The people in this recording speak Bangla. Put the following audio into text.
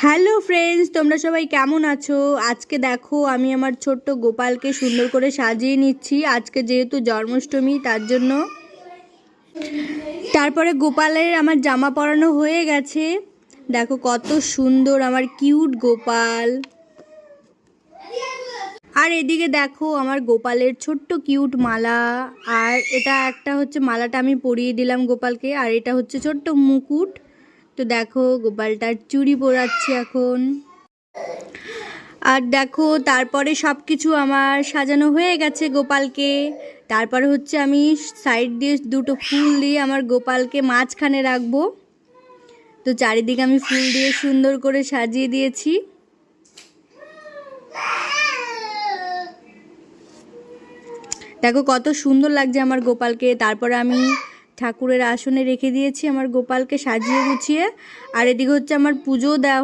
হ্যালো ফ্রেন্ডস, তোমরা সবাই কেমন আছো? আজকে দেখো আমি আমার ছোট্ট গোপালকে সুন্দর করে সাজিয়ে নিচ্ছি। আজকে যেহেতু জন্মাষ্টমী তার জন্য। তারপরে গোপালের আমার জামা পরানো হয়ে গেছে। দেখো কত সুন্দর আমার কিউট গোপাল। আর এদিকে দেখো আমার গোপালের ছোট্ট কিউট মালা। আর এটা একটা হচ্ছে মালাটা আমি পরিয়ে দিলাম গোপালকে, আর এটা হচ্ছে ছোট্ট মুকুট। তো দেখো গোপালটার চুড়ি পরাচ্ছি এখন। আর দেখো তারপরে সব কিছু আমার সাজানো হয়ে গেছে গোপালকে। তারপরে হচ্ছে আমি সাইড দিয়ে দুটো ফুল দিয়ে আমার গোপালকে মাঝখানে রাখবো। তো চারিদিকে আমি ফুল দিয়ে সুন্দর করে সাজিয়ে দিয়েছি। দেখো কত সুন্দর লাগছে আমার গোপালকে। তারপরে আমি ঠাকুরের আসনে রেখে দিয়েছি আমার গোপালকে সাজিয়ে গুছিয়ে। আর এদিকে হচ্ছে আমার পুজো দেওয়া